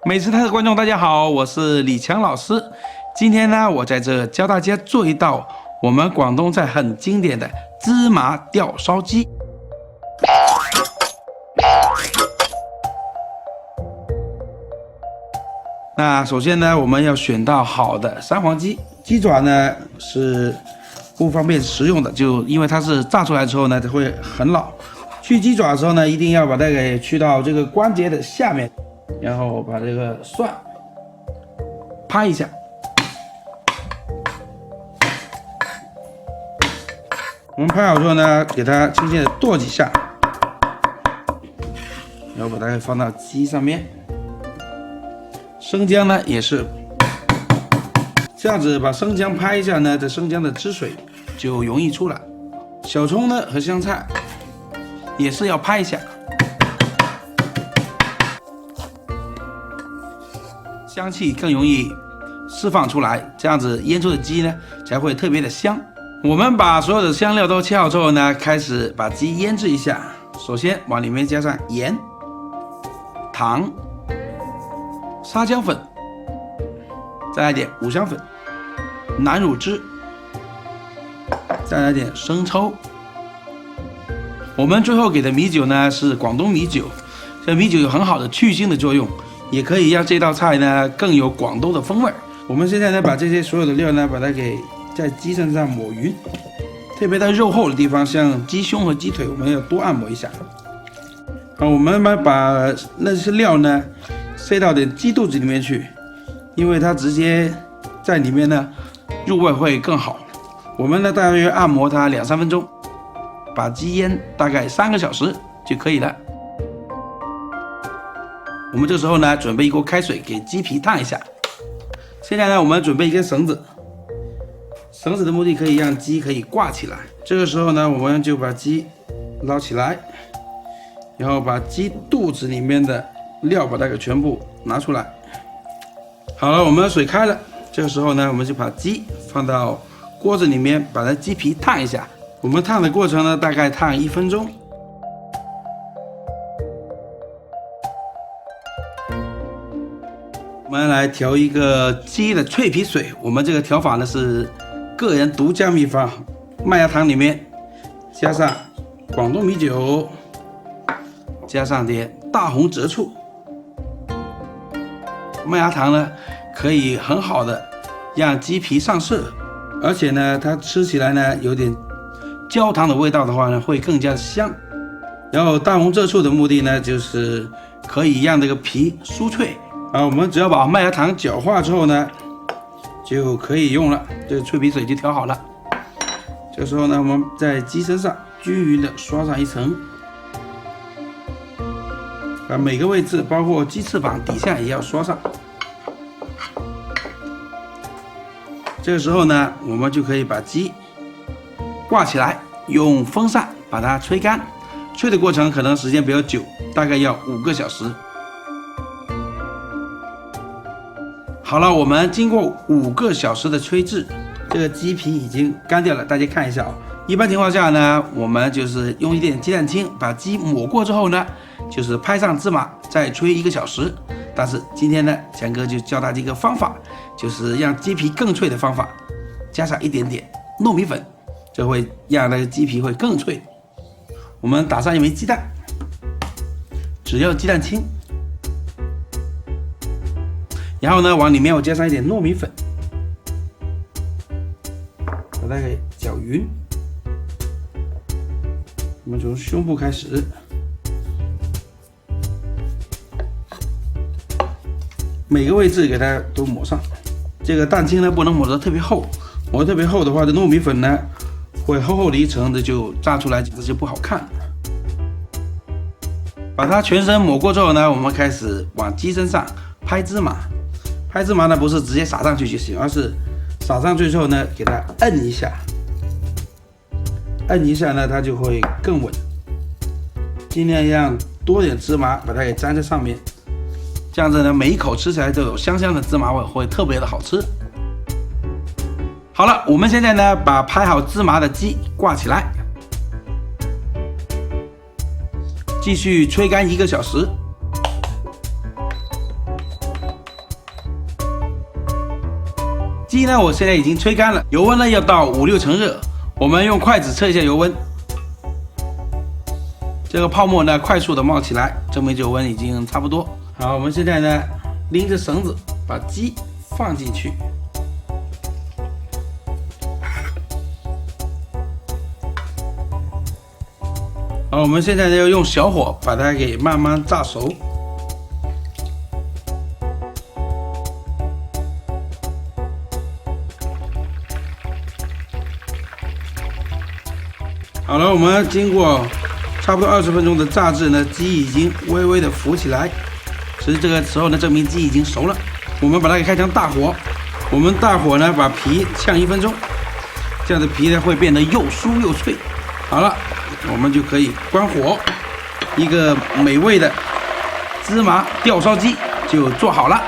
美食台的观众，大家好，我是李强老师。今天呢，我在这教大家做一道我们广东菜很经典的芝麻吊烧鸡。那首先呢，我们要选到好的三黄鸡，鸡爪呢是不方便食用的，就因为它是炸出来之后呢，它会很老。去鸡爪的时候呢，一定要把它给去到这个关节的下面。然后把这个蒜拍一下，我们拍好之后呢，给它轻轻的剁几下，然后把它放到鸡上面。生姜呢也是这样子，把生姜拍一下呢，这生姜的汁水就容易出来。小葱呢和香菜也是要拍一下。香气更容易释放出来，这样子腌出的鸡呢才会特别的香。我们把所有的香料都切好之后呢，开始把鸡腌制一下。首先往里面加上盐、糖、沙姜粉，再来点五香粉、南乳汁，再来点生抽。我们最后给的米酒呢是广东米酒，这米酒有很好的去腥的作用。也可以让这道菜呢更有广东的风味。我们现在呢把这些所有的料呢把它给在鸡身上抹匀，特别在肉厚的地方，像鸡胸和鸡腿，我们要多按摩一下。好，我们把那些料呢塞到点鸡肚子里面去，因为它直接在里面呢入味会更好。我们呢大约按摩它2-3分钟，把鸡腌大概3个小时就可以了。我们这时候呢，准备一锅开水给鸡皮烫一下。现在呢，我们准备一根绳子，绳子的目的可以让鸡可以挂起来。这个时候呢，我们就把鸡捞起来，然后把鸡肚子里面的料把它给全部拿出来。好了，我们水开了，这个时候呢，我们就把鸡放到锅子里面，把它鸡皮烫一下。我们烫的过程呢，大概烫1分钟。我们来调一个鸡的脆皮水，我们这个调法呢是个人独家秘方，麦芽糖里面加上广东米酒，加上点大红浙醋。麦芽糖呢可以很好的让鸡皮上色，而且呢它吃起来呢有点焦糖的味道的话呢会更加香。然后大红浙醋的目的呢就是可以让这个皮酥脆。我们只要把麦芽糖搅化之后呢，就可以用了。这个脆皮水就调好了。这时候呢，我们在鸡身上均匀的刷上一层，把每个位置，包括鸡翅膀底下也要刷上。这个时候呢，我们就可以把鸡挂起来，用风扇把它吹干。吹的过程可能时间比较久，大概要5个小时。好了，我们经过5个小时的吹制，这个鸡皮已经干掉了。大家看一下啊，一般情况下呢，我们就是用一点鸡蛋清把鸡抹过之后呢，就是拍上芝麻，再吹1个小时。但是今天呢，强哥就教大家一个方法，就是让鸡皮更脆的方法，加上一点点糯米粉，这会让那个鸡皮会更脆。我们打上1枚鸡蛋，只要鸡蛋清。然后呢，往里面我加上一点糯米粉，把它给搅匀。我们从胸部开始，每个位置给它都抹上。这个蛋清呢不能抹得特别厚，抹得特别厚的话，这糯米粉呢会厚厚的一层的就炸出来，这就不好看。把它全身抹过之后呢，我们开始往鸡身上拍芝麻。拍芝麻呢不是直接撒上去就行，而是撒上去之后呢，给它摁一下，摁一下呢，它就会更稳。尽量让多点芝麻把它给粘在上面，这样子呢，每一口吃起来都有香香的芝麻味，会特别的好吃。好了，我们现在呢把拍好芝麻的鸡挂起来，继续吹干1个小时。鸡呢，我现在已经吹干了，油温呢要到5、6成热。我们用筷子测一下油温，这个泡沫呢快速的冒起来，证明油温已经差不多。好，我们现在呢拎着绳子把鸡放进去。好，我们现在呢要用小火把它给慢慢炸熟。好了，我们经过差不多20分钟的炸制呢，鸡已经微微的浮起来。其实这个时候呢，证明鸡已经熟了。我们把它给开成大火，我们大火呢把皮炝1分钟，这样的皮呢会变得又酥又脆。好了，我们就可以关火，一个美味的芝麻吊烧鸡就做好了。